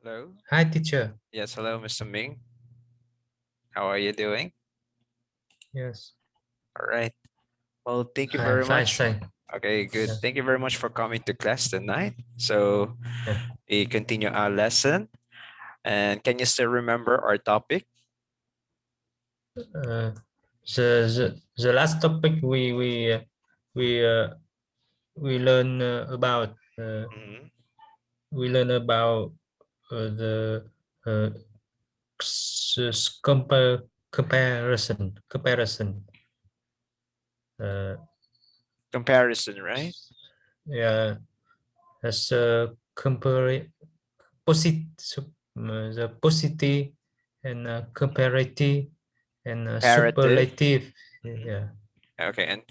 Hello. Hi, teacher. Yes, hello, Mr. Ming. How are you doing? Yes, All right. Well, thank you I'm very fine, much. thank. Okay, good. Yes. Thank you very much for coming to class tonight. So Yeah. we continue our lesson. And can you still remember our topic? Uh, the last topic we uh, we learn about Mhm. we learn about the uh, comparison. Uh, Comparison, right? yeah, as compare the positive and comparative and Comparative. superlative. Mhm. Yeah, Okay, and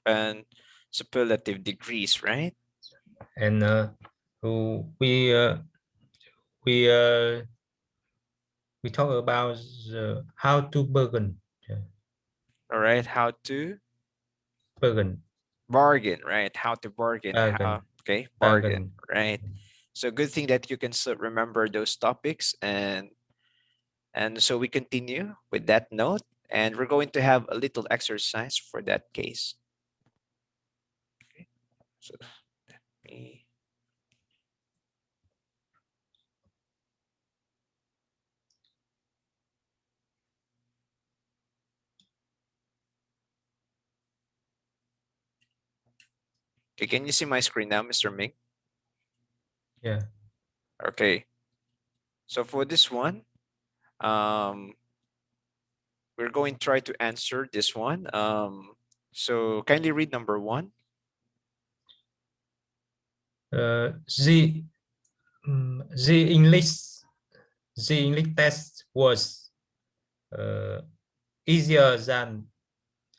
and superlative degrees, right? and we uh, we uh, we talk about how to bargain. Yeah, All right. How to bargain, bargain, right? How to bargain. bargain, Okay, bargain, bargain. right? So good thing that you can still remember those topics. And so we continue with that note, and we're going to have a little exercise for that case. Okay, so let me, okay, can you see my screen now, Mr. Ming? Yeah. Okay, so for this one, um, we're going to try to answer this one. So kindly read number one. The the English test was uh, easier than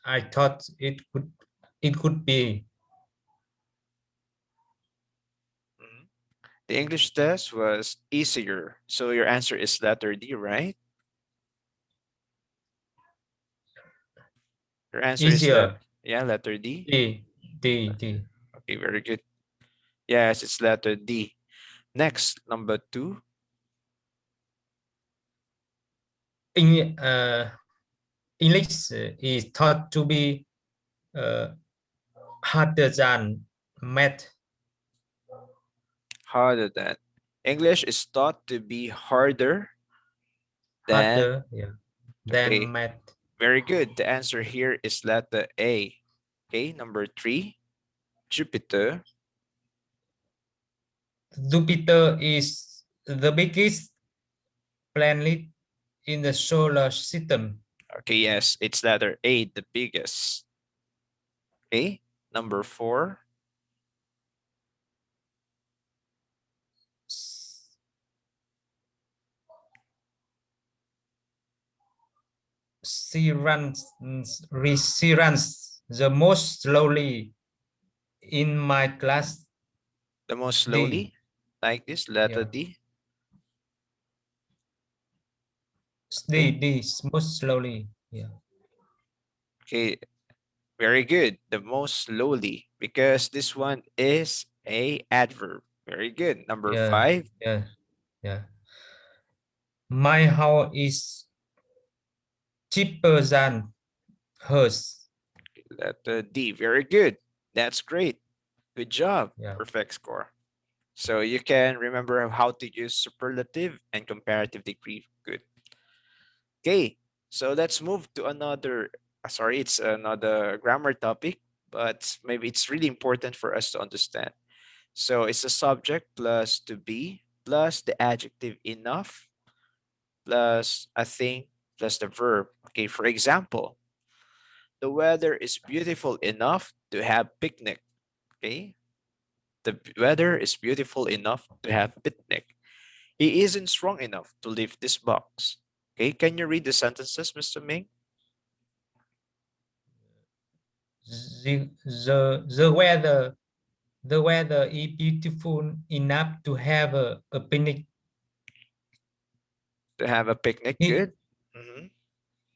I thought it could be. Mhm. The English test was easier. So your answer is letter D, right? Your answer is Easier. yeah, letter D. D D. Okay, very good. Yes, it's letter D. Next, number two. In English is thought to be uh, harder than math. Harder than. English is thought to be harder than. Harder, yeah, than Okay, math. very good. The answer here is letter A. Okay, number three, Jupiter. Jupiter is the biggest planet in the solar system. Okay, yes, it's letter A, the biggest. Okay, number four, She runs the most slowly in my class. the most D. slowly, like this, letter Yeah, D. D. Okay, D. Most slowly. Yeah. okay, very good. The most slowly, because this one is a adverb. Very good. Number Yeah. five, Yeah. Yeah. My house is cheaper than hers. letter D. Very good. That's great. Good job. Yeah. Perfect score. So you can remember how to use superlative and comparative degree. Good. Okay. So let's move to another. Sorry, it's another grammar topic, but maybe it's really important for us to understand. So it's the subject plus to be plus the adjective enough plus a thing plus the verb. Okay. For example, the weather is beautiful enough to have picnic. Okay. The weather is beautiful enough to have picnic. He isn't strong enough to lift this box. Okay, can you read the sentences, Mr. Ming? The weather is beautiful enough to have a picnic. To have a picnic, He good. Mhm.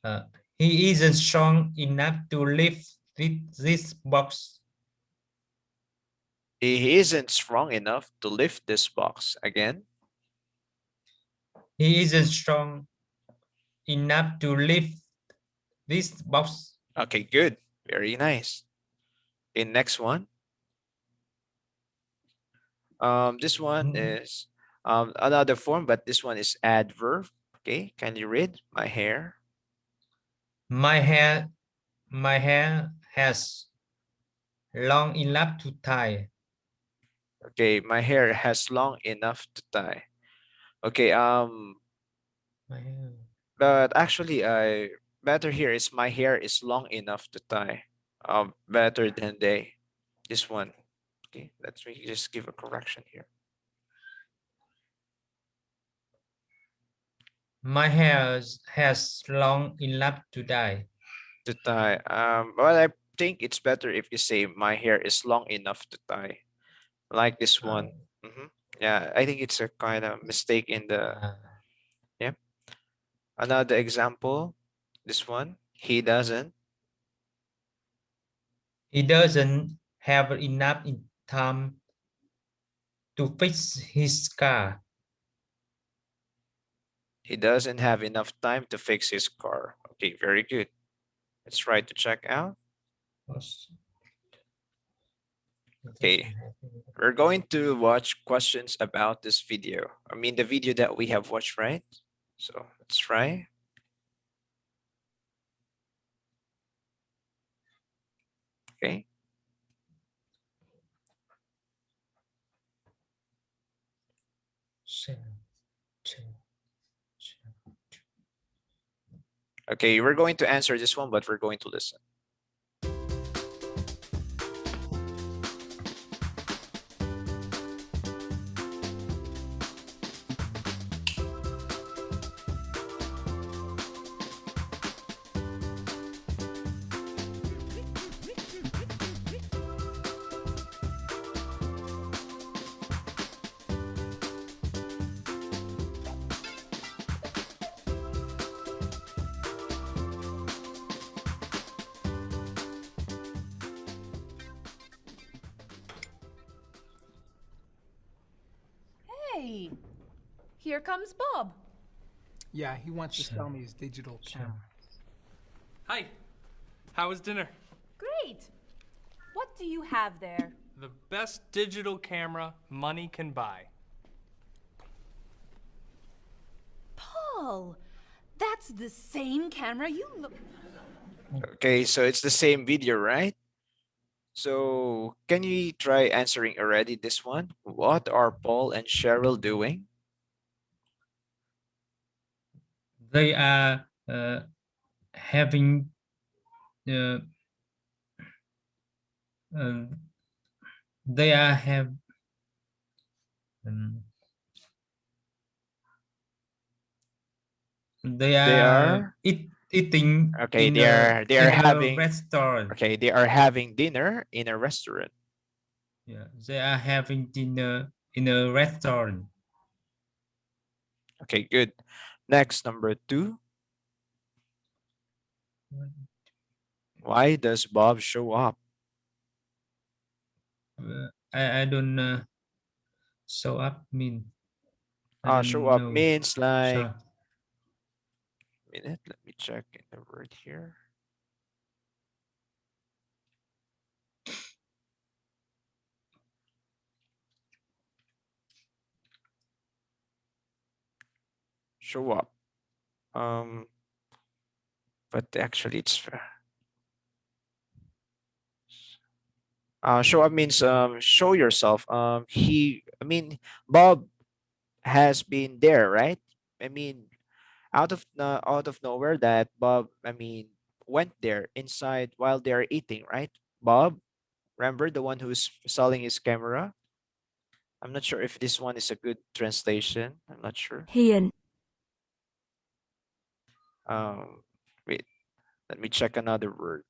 uh, he isn't strong enough to lift this box. He isn't strong enough to lift this box. Again, He isn't strong enough to lift this box. Okay, good. Very nice. Okay, next one. This one Mm, is another form, but this one is adverb. Okay, can you read? My hair. My hair, my hair has long enough to tie. Okay, my hair has long enough to tie. Okay, My hair. but actually, I better here is my hair is long enough to tie. Better than they. This one. Okay, let's me just give a correction here. My hair has long enough to die. To tie. Well, I think it's better if you say my hair is long enough to tie, like this Uh, one. Yeah, I think it's a kind of mistake in the. uh, Yeah. Another example. This one. He doesn't. he doesn't have enough time to fix his car. He doesn't have enough time to fix his car. Okay, very good. Let's try to check out. He Okay, doesn't have we're going to watch questions about this video. I mean, the video that we have watched, right? So let's try. Okay. Okay, we're going to answer this one, but we're going to listen. Hey, here comes Bob. Yeah, he wants to sell me his digital camera. Hi. How was dinner? Great. What do you have there? The best digital camera money can buy. Paul, that's the same camera you look. Okay, so it's the same video, right? So can you try answering already this one? What are Paul and Cheryl doing? They are having uh, uh, they are have um, they They are are eating okay, they are in a having restaurant. okay, they are having dinner in a restaurant. Yeah, they are having dinner in a restaurant. Okay, good. Next, number two. Why does Bob show up? I don't show up mean. I Show don't up know. means like So minute. Let me check in the word here. Show up. Um, but actually it's show up means show yourself. I mean Bob has been there, right? I mean out of nowhere that Bob went there inside while they're eating, right? Bob, remember the one who's selling his camera? I'm not sure if this one is a good translation. I'm not sure. Hiền, Um, wait, let me check another word.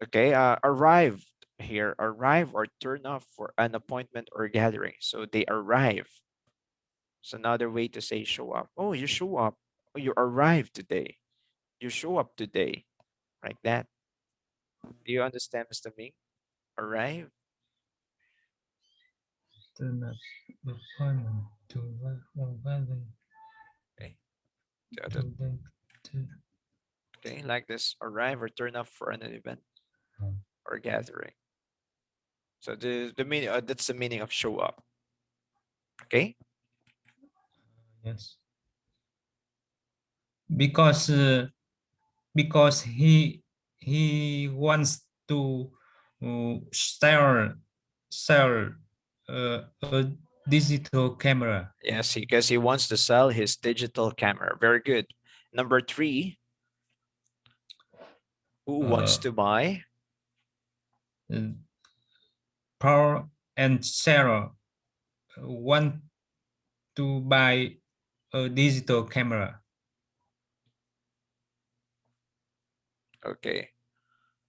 Okay, arrived here. Arrive or turn up for an appointment or gathering. So they arrive. It's another way to say show up. Oh, you show up. Oh, you arrived today. You show up today. Like that. Do you understand, Mr. Ming? arrive? Turn up appointment to Okay. Okay, like this, arrive or turn up for an event or gathering. So the meaning that's the meaning of show up. Okay. Yes. Because because he wants to sell a digital camera. Yes, because he wants to sell his digital camera. Very good. Number 3, who wants to buy? Uh, Paul and Sarah want to buy a digital camera. Okay.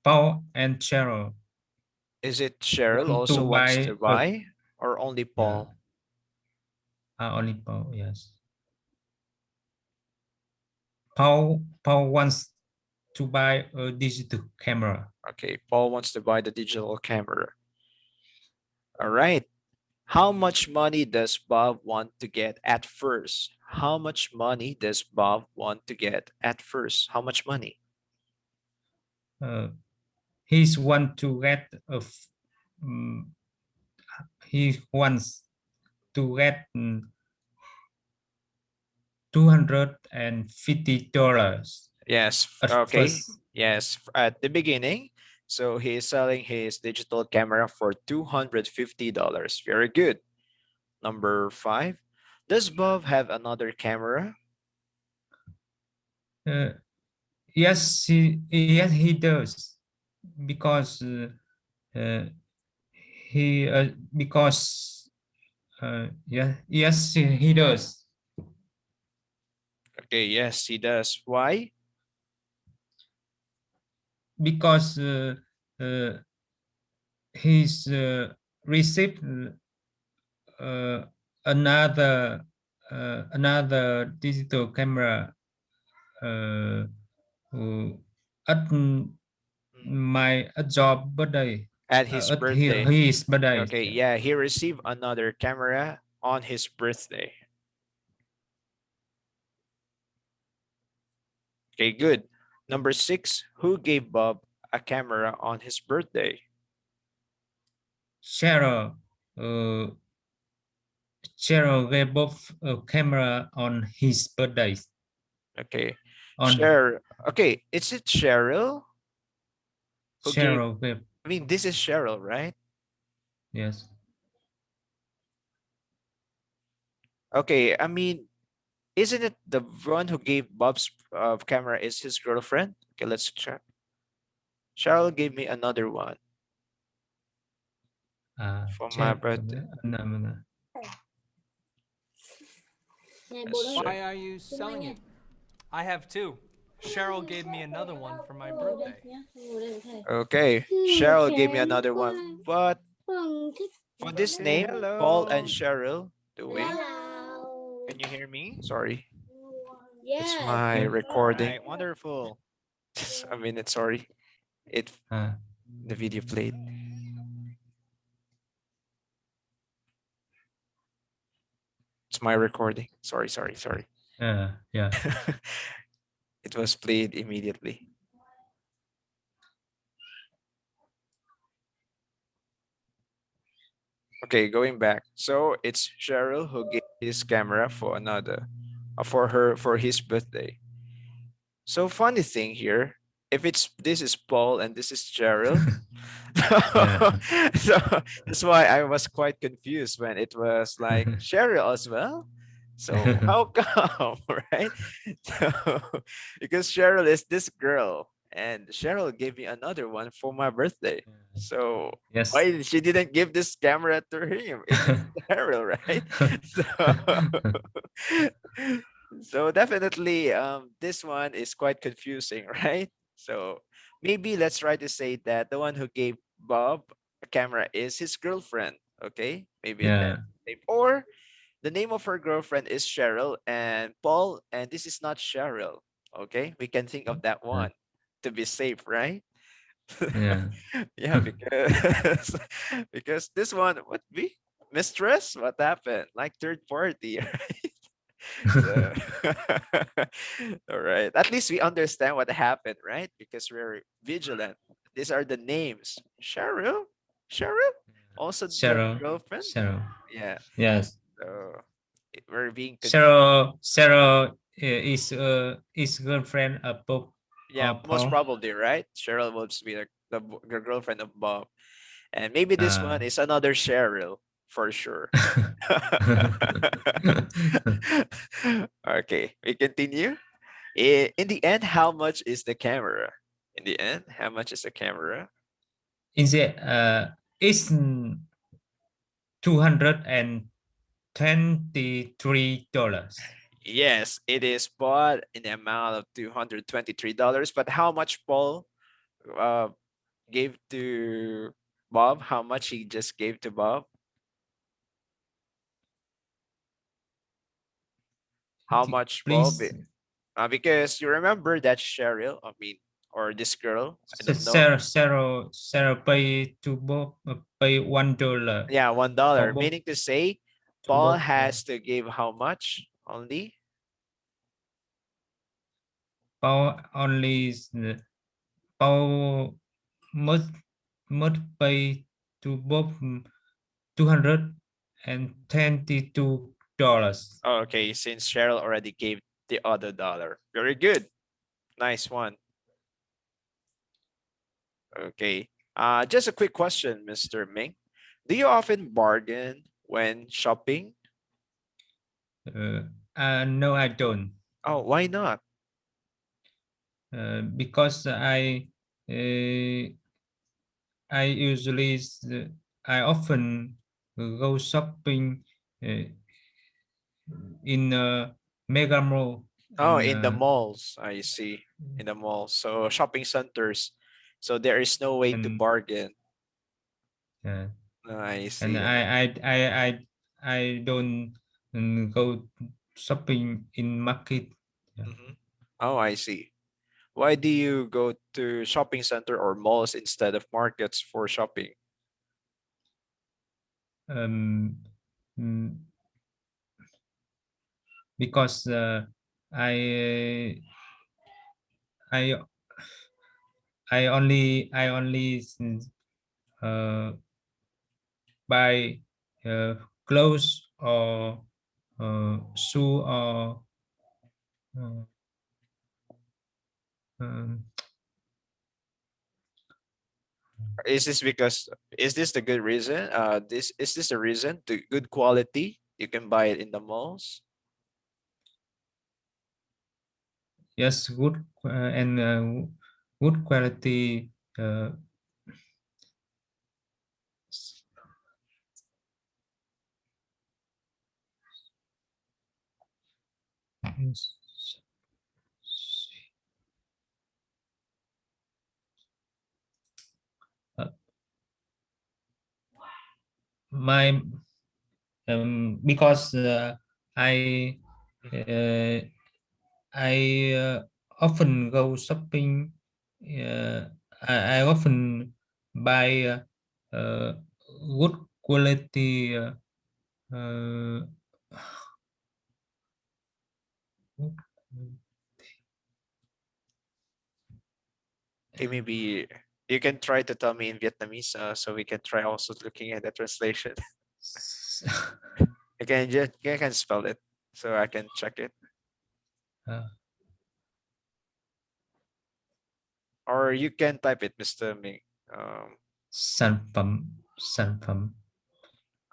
Paul and Cheryl Is it Cheryl want to also wants buy to buy or only yeah, Paul? only Paul, yes. Paul wants to buy a digital camera. Okay, Paul wants to buy the digital camera. All right. How much money does Bob want to get at first? How much money does Bob want to get at first? How much money? He's want to get he wants to get $250 Yes. at Okay. first. Yes. At the beginning. So he is selling his digital camera for $250. Very good. Number 5. Does Bob have another camera? Yes, he does because uh, he because yes he does Okay. Yes, he does. Why? because uh, he's received uh, another another digital camera uh, at my job birthday At his at birthday. his birthday. Okay. Yeah. Yeah. He received another camera on his birthday. Okay. Good. Number 6. Who gave Bob a camera on his birthday? Cheryl uh, Cheryl gave both a camera on his birthday. Okay. On Cheryl. Okay. Is it Cheryl who gave? Cheryl gave I mean, this is Cheryl, right? yes. Okay. I mean, isn't it the one who gave Bob's camera is his girlfriend? Okay, let's check. Cheryl gave me another one for my Cheryl birthday. Let's check. Why are you selling it? I have two. Cheryl gave me another one for my birthday. Okay, Cheryl gave me another one. But for this Okay, name, Paul and hello. Cheryl, doing? Can you hear me? Sorry, it's my Yes. recording. Right, wonderful. Just a minute, sorry. It the video played. It's my recording. Sorry. Yeah. It was played immediately. Okay, going back. So it's Cheryl who gave his camera for another, for his birthday. So funny thing here, if it's this is Paul and this is Cheryl, Yeah. so that's why I was quite confused when it was like Cheryl as well. So how come, right? So because Cheryl is this girl, and Cheryl gave me another one for my birthday. So Yes. why she didn't give this camera to him if it's Cheryl, right? So so definitely this one is quite confusing, right? So maybe let's try to say that the one who gave Bob a camera is his girlfriend. Okay, maybe that Yeah. name. Or the name of her girlfriend is Cheryl and Paul, and this is not Cheryl. Okay, we can think of that Yeah. one to be safe, right? Yeah. Yeah, because because this one would be mistress. What happened? Like third party, right? So, all right. At least we understand what happened, right? Because we're vigilant. These are the names. Cheryl, Cheryl, also the Cheryl. girlfriend. Cheryl. Yeah. Yes. So we're being confused. Cheryl is girlfriend of Bob Yeah, or most Paul. probably, right? Cheryl will be the girlfriend of Bob. And maybe this one Uh, is another Cheryl for sure. Okay, we continue. In the end, how much is the camera? In the end, how much is the camera? in the it's $223. Yes, it is bought in the amount of $223. But how much Paul uh, gave to Bob? How much he just gave to Bob? How much Paul? Please, Because you remember that Cheryl, I mean, or this girl, I don't know. Sarah pay to Bob pay $1 Yeah, one for dollar. Bob Meaning to say, to Paul Bob. has to give how much only? Paul only Paul must must pay to Bob $222. Okay, since Cheryl already gave the other dollar. Very good. Nice one. Okay. Just a quick question, Mr. Ming. Do you often bargain when shopping? No, I don't. Oh, why not? Because uh, I usually I often go shopping uh, in mega mall Oh, in in the malls. I see. In the malls. So shopping centers. So there is no way to and bargain. uh, I and see. I don't go shopping in market. Yeah. Mhm. Oh, I see. Why do you go to shopping center or malls instead of markets for shopping? Um, mm, because I I I only uh, buy clothes or shoe or uh, um, Is this the good reason? This is this the reason to good quality? You can buy it in the malls. yes, good and good quality s- uh, my because Mhm. uh, I often go shopping. Uh, I often buy uh, good quality. Uh, Okay, maybe you can try to tell me in Vietnamese, so we can try also looking at the translation. You can spell it so I can check it, uh, or you can type it, Mr. Ming. sản phẩm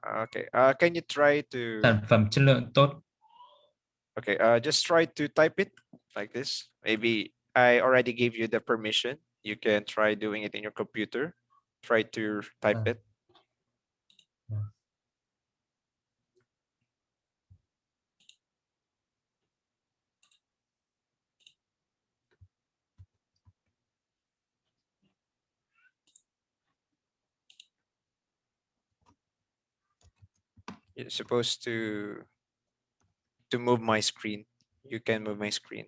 Okay. Can you try to? sản phẩm chất lượng tốt. Okay. Just try to type it like this. Maybe I already gave you the permission. You can try doing it in your computer. Try to type Uh, it. You're supposed to move my screen. You can move my screen.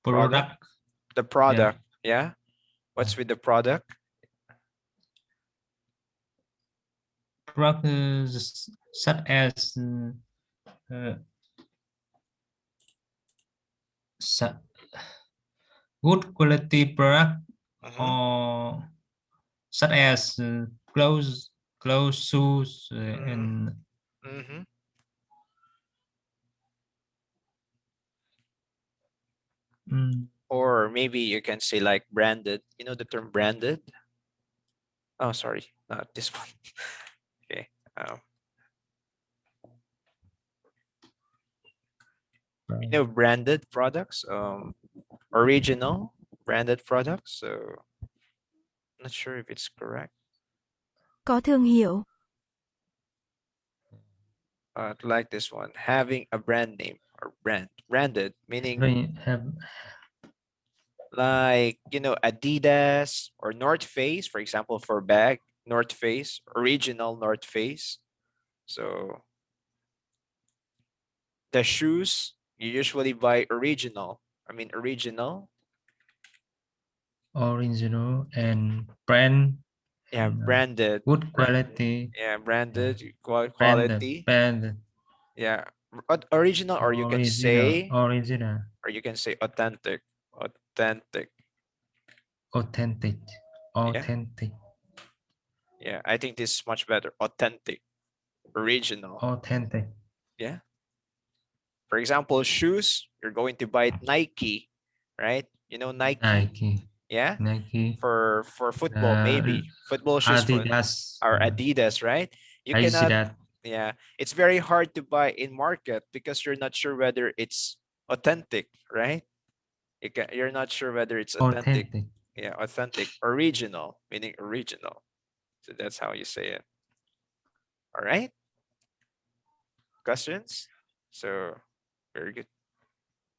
Product. The product. Yeah. What's with the product? Product such as su- good quality product or such as clothes, shoes, and Mm-hmm. Or maybe you can say like branded. You know the term branded? Oh, sorry, not this one. Okay. You know branded products, original branded products. So not sure if it's correct. Có thương hiệu. Like this one, having a brand name or branded, meaning have like, you know, Adidas or North Face, for example, for bag, North Face, original North Face. So the shoes, you usually buy original. I mean, original. original and brand. Yeah, branded. Good quality. Yeah, branded Branded. quality. Yeah, original, or you can say, Original. or you can say authentic. Authentic. Authentic. Yeah. Yeah, I think this is much better. Authentic. Original. Authentic. Yeah. For example, shoes, you're going to buy Nike, right? You know Nike? Nike. Yeah. Nike. For football, maybe football shoes Adidas. or Adidas, right? You I see cannot. that. Yeah, it's very hard to buy in market because you're not sure whether it's authentic, right? You're not sure whether it's authentic. Authentic. Yeah, authentic, original, meaning original. So that's how you say it. All right. Questions? So very good.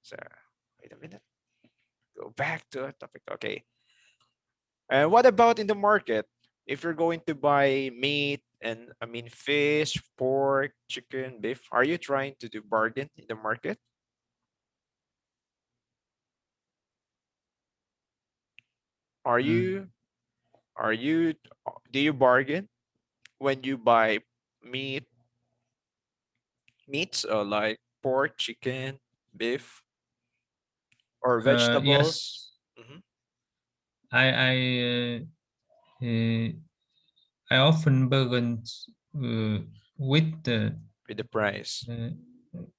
So wait a minute. Go back to a topic. Okay. And what about in the market? If you're going to buy meat and I mean fish, pork, chicken, beef, are you trying to do bargain in the market? Are you do you bargain when you buy meats like pork, chicken, beef, or vegetables? Yes. Mhm. I often bargain with the With the price.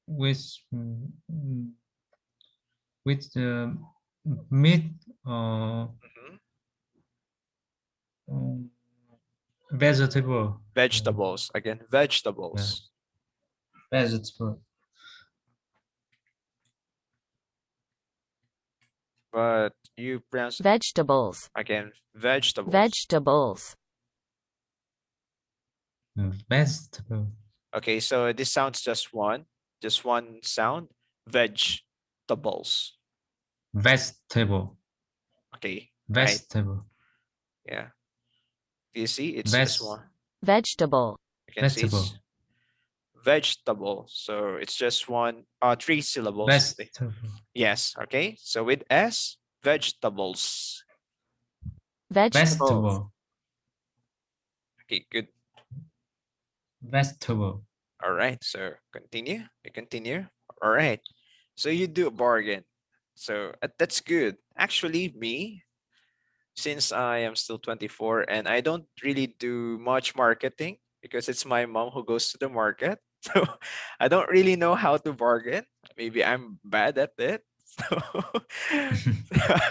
with mm, with the meat or Mhm. vegetable. Vegetables, again, vegetables. Vegetable. But you pronounce Vegetables. again vegetables. Vegetables. Vegetable. Okay, so this sounds just one sound. Vegetables. Vegetable. Okay, right. Vegetable. Yeah. Do you see? It's just one. Vegetable. You can see it's Vegetable. vegetable. So it's just one, three syllables. Vegetable. Yes. Okay. So with S, vegetables. Vegetables. Vegetable. Okay, good. Vegetable. All right. So continue. We continue. All right. So you do a bargain. So that's good. Actually, me, since I am still 24 and I don't really do much marketing because it's my mom who goes to the market. So I don't really know how to bargain. Maybe I'm bad at it. So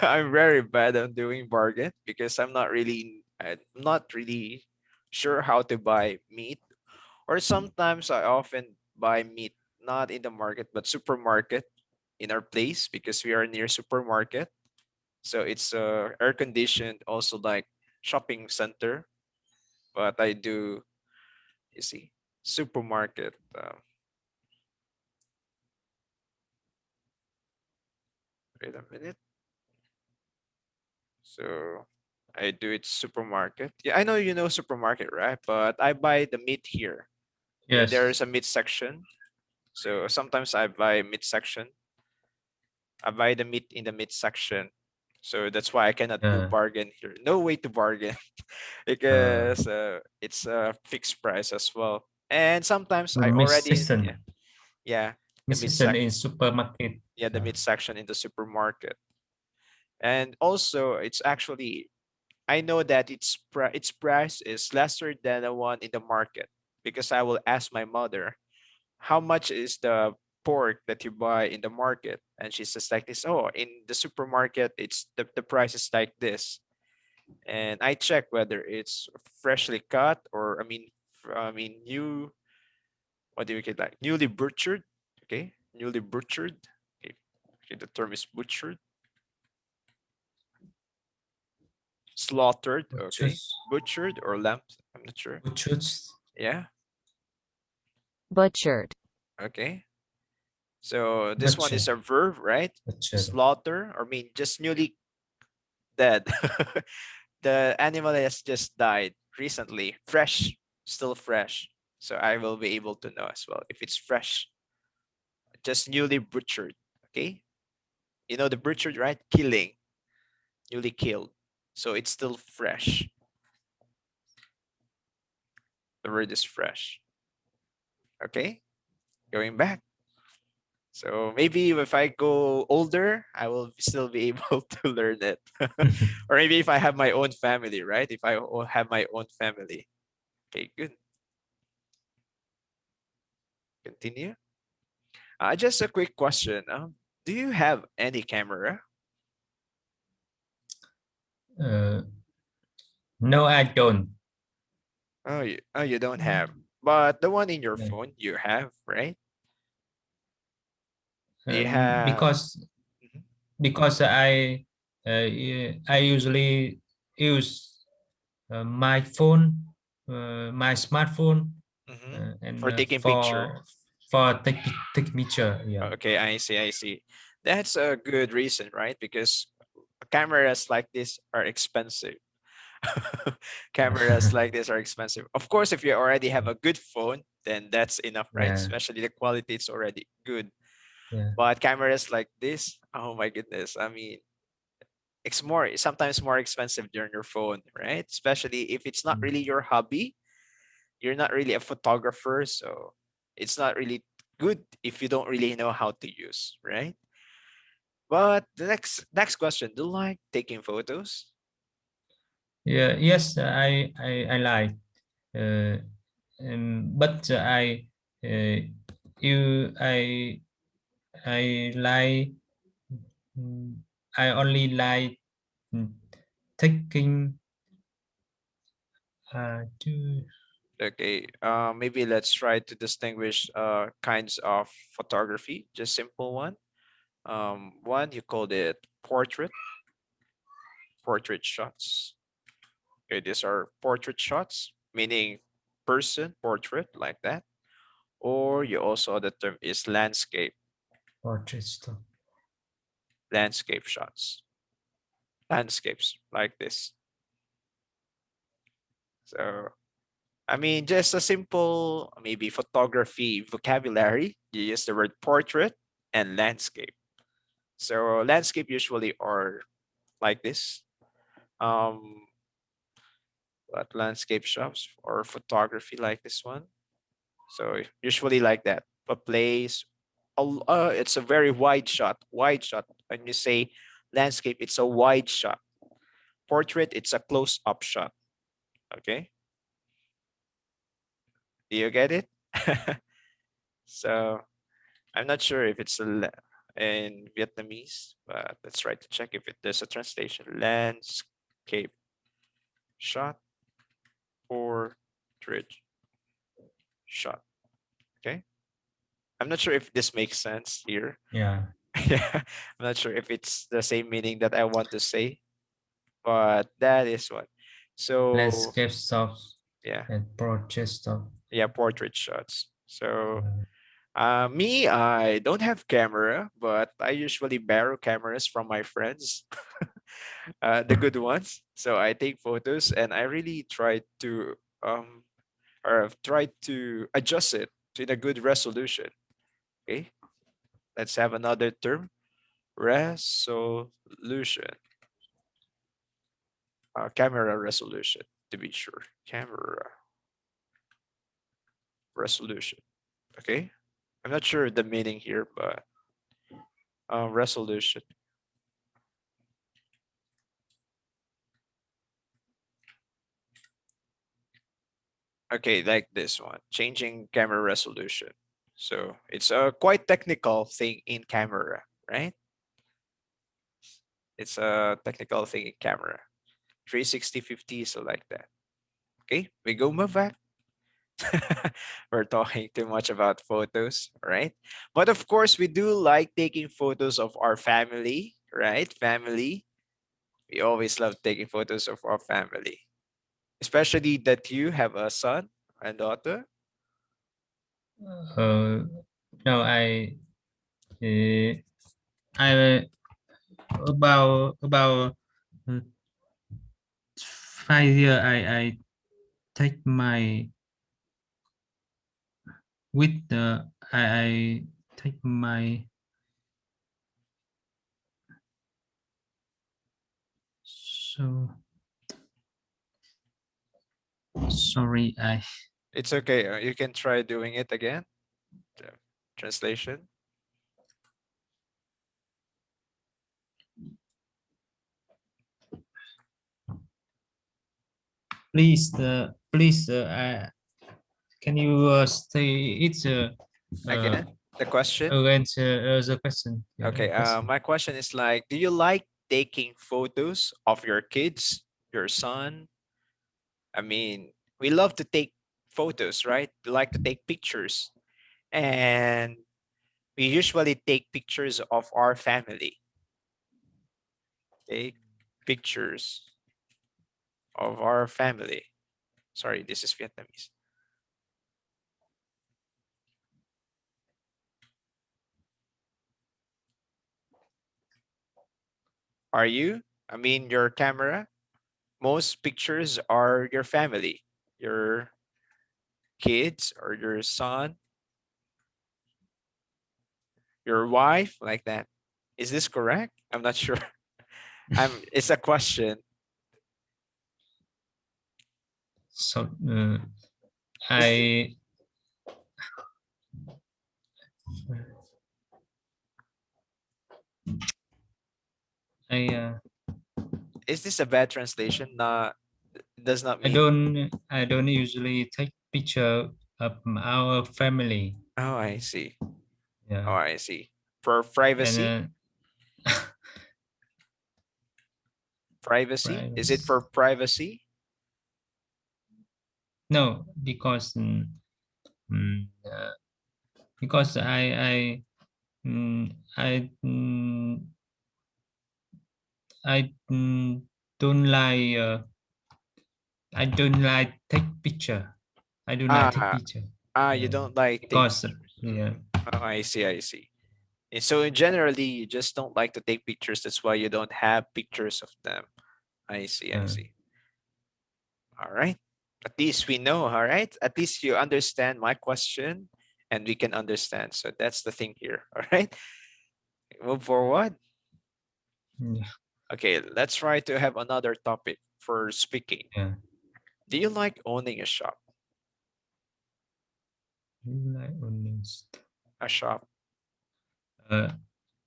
I'm very bad at doing bargain because I'm not really sure how to buy meat. Or sometimes I often buy meat not in the market but supermarket in our place because we are near supermarket. So it's air conditioned, also like shopping center. But I do, you see, supermarket. Wait a minute. So I do it supermarket. Yeah, I know you know supermarket, right? But I buy the meat here. Yes. There's a meat section. So sometimes I buy meat section. I buy the meat in the meat section. So that's why I cannot do bargain here. No way to bargain because it's a fixed price as well. And sometimes I Meat already section. yeah the Meat meat section section in supermarket. the meat section in the supermarket. And also it's actually I know that its price is lesser than the one in the market because I will ask my mother how much is the pork that you buy in the market, and she says like this, oh, in the supermarket it's the price is like this. And I check whether it's freshly cut or I mean new, what do you get, like newly butchered. Okay, newly butchered. Okay, okay, the term is butchered. Slaughtered. Okay, butchered or lamb, I'm not sure. Butchered. Yeah. Butchered. Okay, so this one is a verb, right? Butchered. Slaughter, or mean just newly dead. The animal has just died recently, fresh, still fresh. So I will be able to know as well if it's fresh, just newly butchered. Okay, you know the butchered, right? Killing, newly killed. So it's still fresh. The word is fresh. Okay, going back. So maybe if I go older, I will still be able to learn it. Or maybe if I have my own family, right? If I have my own family. Okay, good. Continue. Just a quick question. Do you have any camera? No, I don't. Oh, you don't have. But the one in your phone, you have, right? You have. Because Mhm, I usually use my phone, my smartphone, mhm. and For taking picture. for take picture. Yeah. Okay, I see, I see. That's a good reason, right? Because cameras like this are expensive. Cameras like this are expensive. Of course, if you already have a good phone, then that's enough, right? Yeah. Especially the quality is already good. Yeah. But cameras like this, oh my goodness. I mean, it's sometimes more expensive than your phone, right? Especially if it's not really your hobby. You're not really a photographer, so it's not really good if you don't really know how to use, right? But the next question, do you like taking photos? Yeah. Yes, I like. But uh, you I like mm, I only like mm, taking to Okay, maybe let's try to distinguish kinds of photography, just simple one. One, you called it portrait shots. Okay, these are portrait shots, meaning person portrait like that. Or you also, the term is portrait stuff. landscape shots, landscapes like this. So I mean, just a simple maybe photography vocabulary. You use the word portrait and landscape. So landscape usually are like this. Um, but landscape shops or photography like this one. So usually like that. A place, it's a very wide shot. Wide shot. When you say landscape, it's a wide shot. Portrait, it's a close-up shot. Okay, do you get it? So I'm not sure if it's in Vietnamese, but let's try to check if there's a translation. Landscape shot, portrait shot. Okay. I'm not sure if this makes sense here. Yeah. Yeah, I'm not sure if it's the same meaning that I want to say, but that is one. So Landscape stuff yeah, and portrait stuff. yeah, portrait shots. So me, I don't have camera, but I usually borrow cameras from my friends, the good ones. So I take photos and I really try to or try to adjust it to a good resolution. Okay, let's have another term. resolution. Camera resolution, to be sure. Camera resolution. Okay. I'm not sure the meaning here, but resolution. Okay, like this one, changing camera resolution. So it's a quite technical thing in camera, right? It's a technical thing in camera. 360, 50, so like that. Okay, we go move back. We're talking too much about photos, right? But of course, we do like taking photos of our family, right? Family. We always love taking photos of our family, especially that you have a son and daughter. No, I about 5 years I take my with the I take my so sorry I It's okay. You can try doing it again. The translation. please can you say it's Again, the question. against the question? Yeah, Okay. question. My question is like, do you like taking photos of your kids, your son? I mean, we love to take photos, right? We like to take pictures, and we usually take pictures of our family. Take pictures of our family. Sorry, this is Vietnamese. Are you? I mean, your camera, most pictures are your family, your kids or your son, your wife, like that. Is this correct? I'm not sure. It's a question. So Is I is this a bad translation? Not does not mean. I don't usually take picture of our family. Oh, I see. Yeah, Oh, I see. For privacy? and Privacy? Is it privacy. for privacy? No, because because I I don't like I don't like take picture. I do not take Ah, picture. you Yeah, don't like taking because pictures. yeah, Oh, I see, I see. And so generally, you just don't like to take pictures. That's why you don't have pictures of them. I see, I see. All right. At least we know, all right? At least you understand my question and we can understand. So that's the thing here. All right. Move forward. yeah, Okay, let's try to have another topic for speaking. yeah. Do you like owning a shop? You like onions? A shop?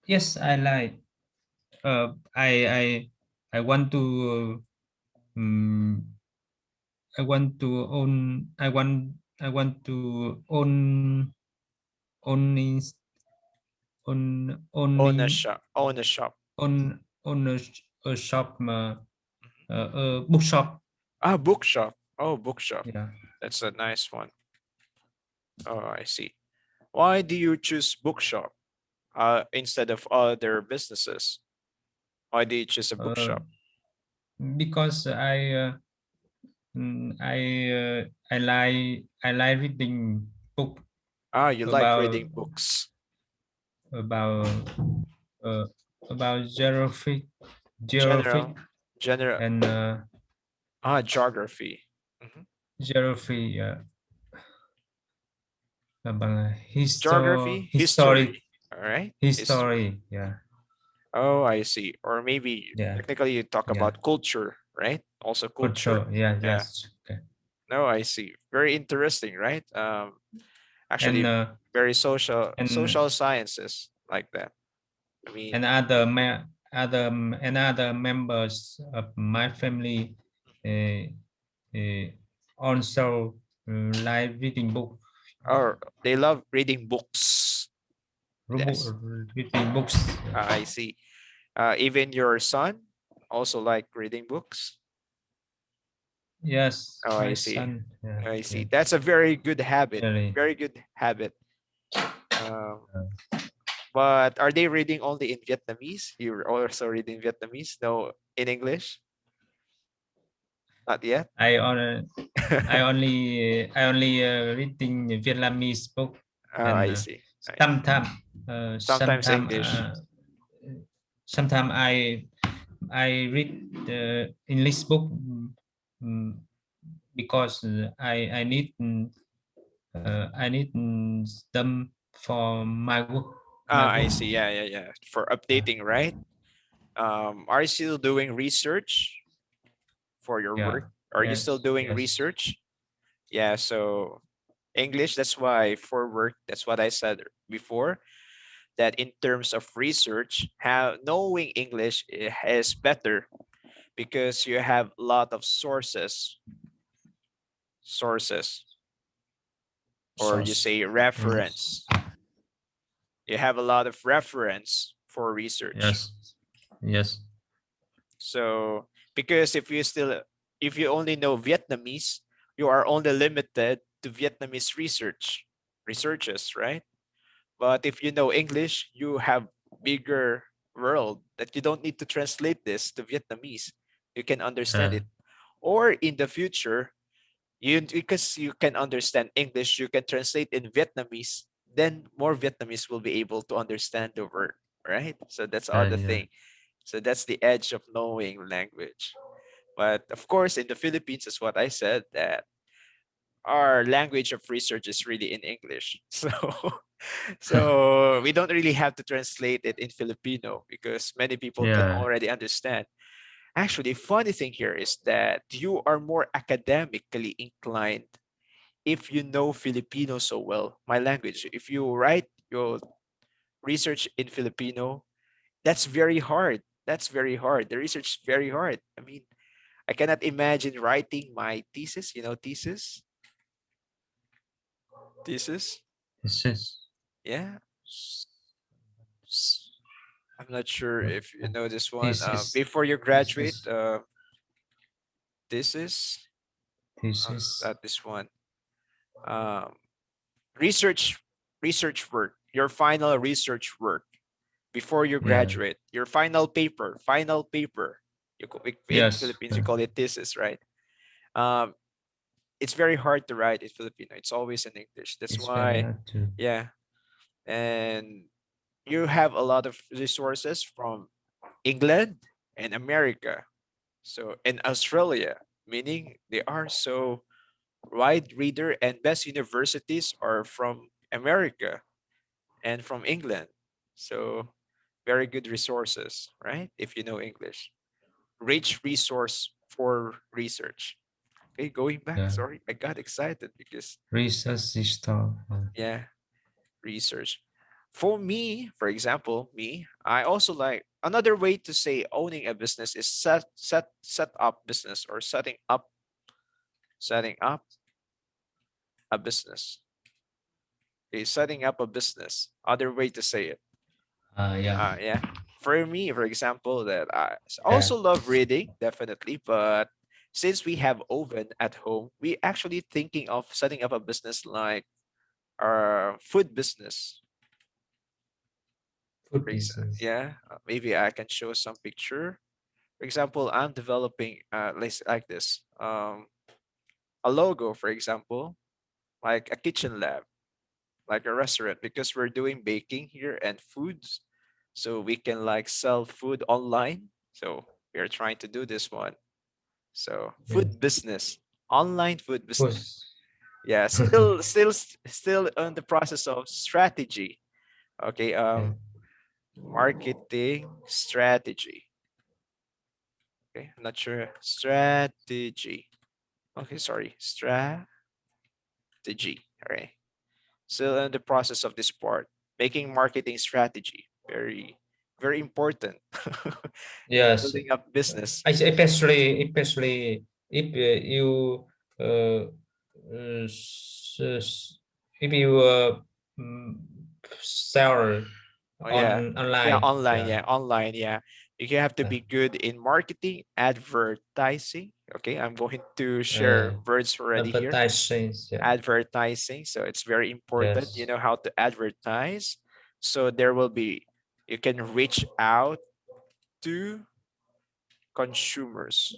Yes, I like. I want to um, I want to own is- Own a owning shop. Own a shop. own a shop Mhm. bookshop. Ah, bookshop. Oh, bookshop. Yeah. That's a nice one. Oh, I see. Why do you choose bookshop instead of other businesses? Why do you choose a Uh, bookshop? because I like reading book Ah, you like about reading books. about uh, about geographic General, general, and geography. Mhm. geography about Geography, history history. All right, history. history. Yeah. Oh, I see. Or maybe Yeah. technically you talk Yeah. about culture, right? Also culture. Culture. Yeah. Yeah. Yes. Okay. No, I see. Very interesting, right? And Actually very social and sciences like that. I mean, and other members of my family uh, uh, also like reading book. or they love reading books. Yes. Reading books. I see. Even your son also like reading books. Yes, Oh, my I see. son. Yeah. I Yeah. see. That's a very good habit. Really. Very good habit. But are they reading only in Vietnamese? You're also reading Vietnamese? No, in English? Not yet. I only reading Vietnamese book, Oh, and I see. I see. sometimes Sometimes English. sometimes I read the English book, mm, because I need them for my work. My Ah, I work. see. Yeah, yeah, yeah. For updating, right? Are you still doing research for your Yeah. work? Are you still Yes. doing Yes. research? Yeah, so English, that's why for work, that's what I said before, that in terms of research, how knowing English is better because you have a lot of sources, or you Source. say reference. You have a lot of reference for research. Yes. Yes. So because if you only know Vietnamese, you are only limited to Vietnamese researches, right? But if you know English, you have bigger world that you don't need to translate this to Vietnamese. You can understand Uh, it. Or in the future, you because you can understand English, you can translate in Vietnamese, then more Vietnamese will be able to understand the word, right? So that's all the yeah. thing. So that's the edge of knowing language. But of course, in the Philippines, is what I said, that our language of research is really in English. So so we don't really have to translate it in Filipino because many people can Yeah. already understand. Actually, funny thing here is that you are more academically inclined if you know Filipino so well, my language. If you write your research in Filipino, that's very hard. That's very hard. The research is very hard. I mean, I cannot imagine writing my thesis, thesis. This is Yeah. s- I'm not sure what if you know this one. this is Before you this graduate, is this is this is not this one. Um, research research work. Your final research work before you yeah. graduate. Your final paper. Final paper. In Yes. Philippines, you call it thesis, right? Um, it's very hard to write in Filipino. It's always in English. That's It's very why, hard to. yeah. And you have a lot of resources from England and America. So in Australia, meaning they are so wide reader, and best universities are from America and from England. So very good resources, right? If you know English. Rich resource for research. Okay, going back. Yeah. Sorry, I got excited because Research system. yeah, research. For me, for example, I also like another way to say owning a business is set up business, or setting up a business. Okay, setting up a business. Other way to say it. Yeah. Yeah. For me, for example, that I Yeah. also love reading, definitely, but since we have oven at home, we actually thinking of setting up a business like our food business. Food business. Yeah, maybe I can show some picture. For example, I'm developing like this a logo, for example, like a kitchen lab, like a restaurant, because we're doing baking here and foods, so we can like sell food online. So we are trying to do this one. So Yeah. food business, online food Food. business. Yeah, still on the process of strategy. Okay. Yeah. Marketing strategy. Okay, I'm not sure. Strategy. Okay, sorry. Strategy. All right. Still in the process of this part. Making marketing strategy. Very, very important. In Yes, building up business. especially if you if you mm, sell Oh yeah. on Yeah, online. online. Yeah. Yeah, online. Yeah. You have to Uh, be good in marketing, advertising. Okay, I'm going to uh, share words already here. advertising. Yeah. Advertising. So it's very important. You Yes. know how to advertise. So there will be, you can reach out to consumers.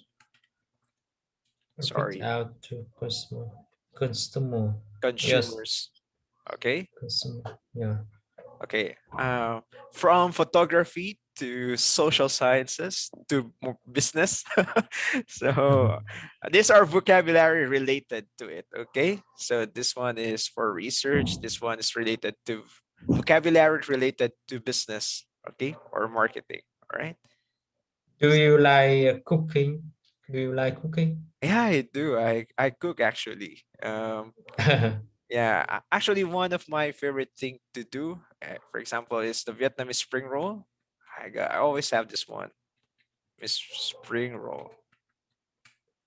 Reach Sorry, out to customer. Yes, consumers. Okay. customer. Yeah. Okay. From photography to social sciences to business. So these are vocabulary related to it. Okay. So this one is for research. This one is related to vocabulary related to business. Okay. Or marketing. All right. Do you like cooking? Do you like cooking? Yeah, I do. I cook actually. Yeah, actually, one of my favorite thing to do, for example, is the Vietnamese spring roll. I always have this one, Miss Spring roll.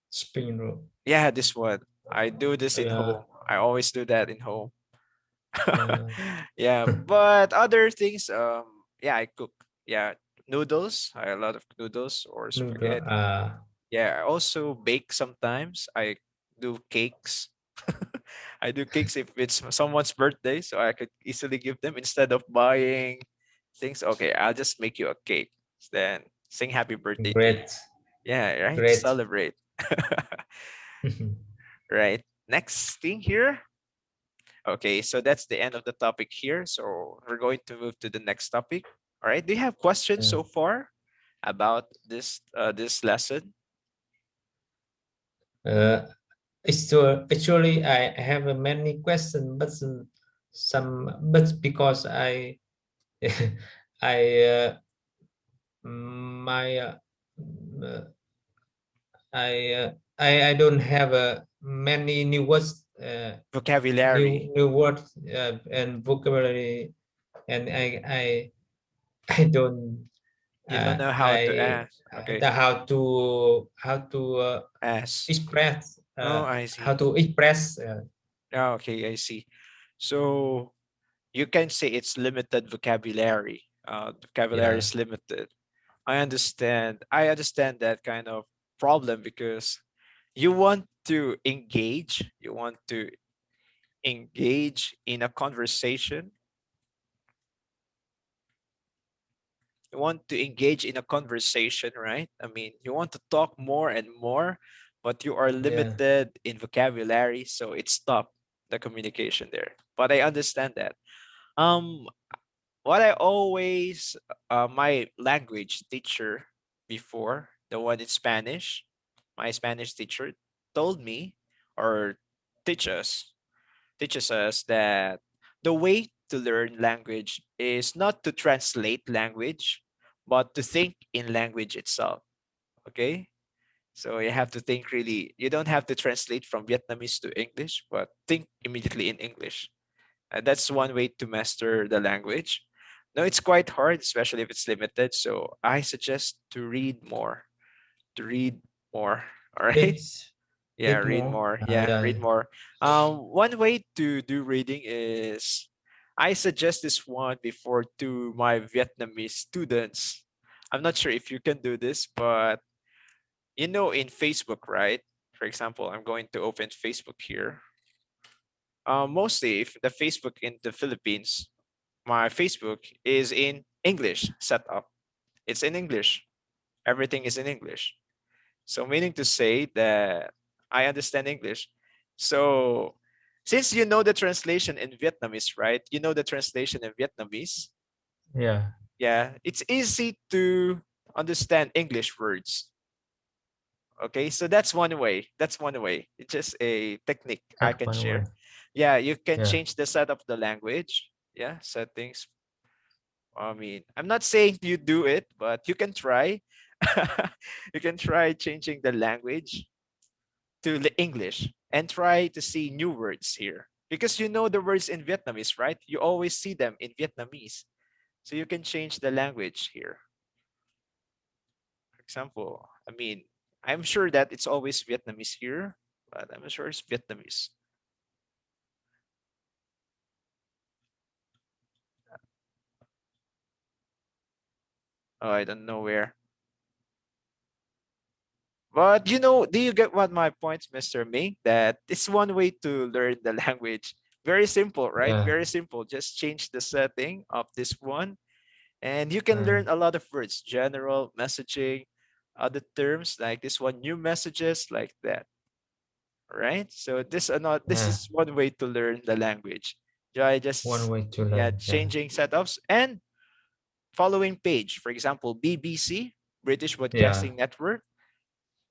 Spring roll. Yeah, this one. I do this in Yeah. home. I always do that in home. Yeah. Yeah, but other things, yeah, I cook. Yeah, noodles. A lot of noodles or Noodle. spaghetti. Yeah, I also bake sometimes. I do cakes. I do cakes if it's someone's birthday, so I could easily give them instead of buying things. Okay, I'll just make you a cake. Then sing happy birthday to you. Great. Yeah, right. Great. Celebrate. Right. Next thing here. Okay, so that's the end of the topic here. So we're going to move to the next topic. All right. Do you have questions Yeah. so far about this lesson? Uh, actually, I have many questions, but but because I my uh, I don't have many new words, Vocabulary. new words and vocabulary, and I don't You don't know how to ask. Okay. how to Ask. express Oh, I how see. to express Oh, okay, I see. So you can say it's limited vocabulary. Vocabulary yeah. is limited. I understand. I understand that kind of problem because you want to engage. You want to engage in a conversation. You want to engage in a conversation, right? I mean, you want to talk more and more, but you are Yeah. limited in vocabulary, so it stopped the communication there. But I understand that. Um, what I always, my language teacher before, the one in Spanish, my Spanish teacher told me or teach us teaches us that the way to learn language is not to translate language, but to think in language itself. Okay? So you have to think really, you don't have to translate from Vietnamese to English, but think immediately in English. And that's one way to master the language. No, it's quite hard, especially if it's limited. So I suggest to read more, to read more. All right. It's Yeah, it read more. more. Yeah, Yeah. read more. One way to do reading is I suggest this one before to my Vietnamese students. I'm not sure if you can do this, but you know, in Facebook, right? For example, I'm going to open Facebook here. Mostly, if the Facebook in the Philippines, my Facebook is in English setup. It's in English. Everything is in English. So meaning to say that I understand English. So since you know the translation in Vietnamese, right? You know the translation in Vietnamese. Yeah. Yeah, it's easy to understand English words. Okay, so that's one way. That's one way. It's just a technique I That's can one way. share. Yeah, you can Yeah. change the set of the language. Yeah, settings. I mean, I'm not saying you do it, but you can try. You can try changing the language to the English and try to see new words here. Because you know the words in Vietnamese, right? You always see them in Vietnamese. So you can change the language here. For example, I mean, I'm sure that it's always Vietnamese here, but I'm not sure it's Vietnamese. Oh, I don't know where. But you know, do you get what my point, Mr. Ming? That it's one way to learn the language. Very simple, right? Yeah. Very simple. Just change the setting of this one, and you can learn a lot of words, general, messaging, other terms like this one, new messages like that. Right? So this Yeah. is one way to learn the language. Yeah, One just way to yeah, learn. Yeah. changing setups and following page. For example, BBC, British Yeah. Broadcasting Network,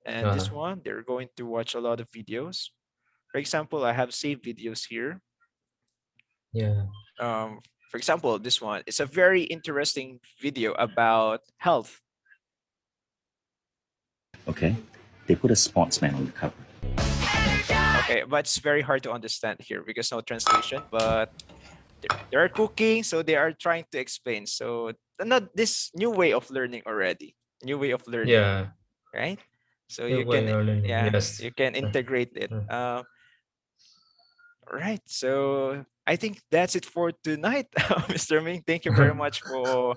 and this one, they're going to watch a lot of videos. For example, I have saved videos here. Yeah. For example, this one, it's a very interesting video about health. Okay, they put a sportsman on the cover. Okay, but it's very hard to understand here because no translation. But they're cooking, so they are trying to explain. So not this new way of learning already, new way of learning, Yeah. right? So New you way can, of learning. yeah, Yes. you can integrate it. Mm. Right. So I think that's it for tonight, Mr. Ming. Thank you very much for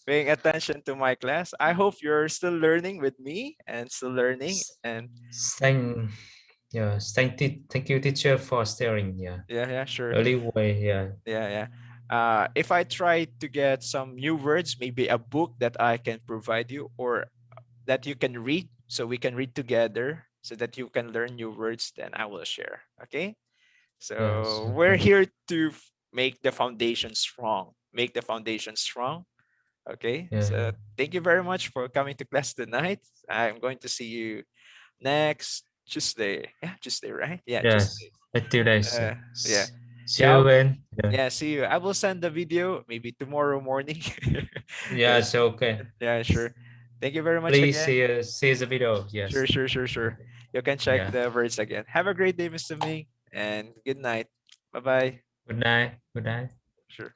paying attention to my class. I hope you're still learning with me and still learning. And Thank, yeah, thank you, teacher, for sharing. Yeah, yeah, sure. early way. Yeah, Yeah. If I try to get some new words, maybe a book that I can provide you or that you can read, so we can read together so that you can learn new words, then I will share. Okay. yes, So we're okay. here to make the foundation strong. Make the foundation strong. Okay. Yeah, So thank you very much for coming to class tonight. I'm going to see you next Tuesday. Yeah, Tuesday, right? Yeah, yes. Tuesday. Until next. Yeah. See Yeah. you again. Yeah, Yeah, see you. I will send the video maybe tomorrow morning. yeah. Yeah, So okay. yeah, sure. Thank you very much Please again. see the video. Sure, Yes. sure, sure, sure. You can check Yeah. the words again. Have a great day, Mr. Ming, and good night. Bye bye. Good night. Good night. Sure.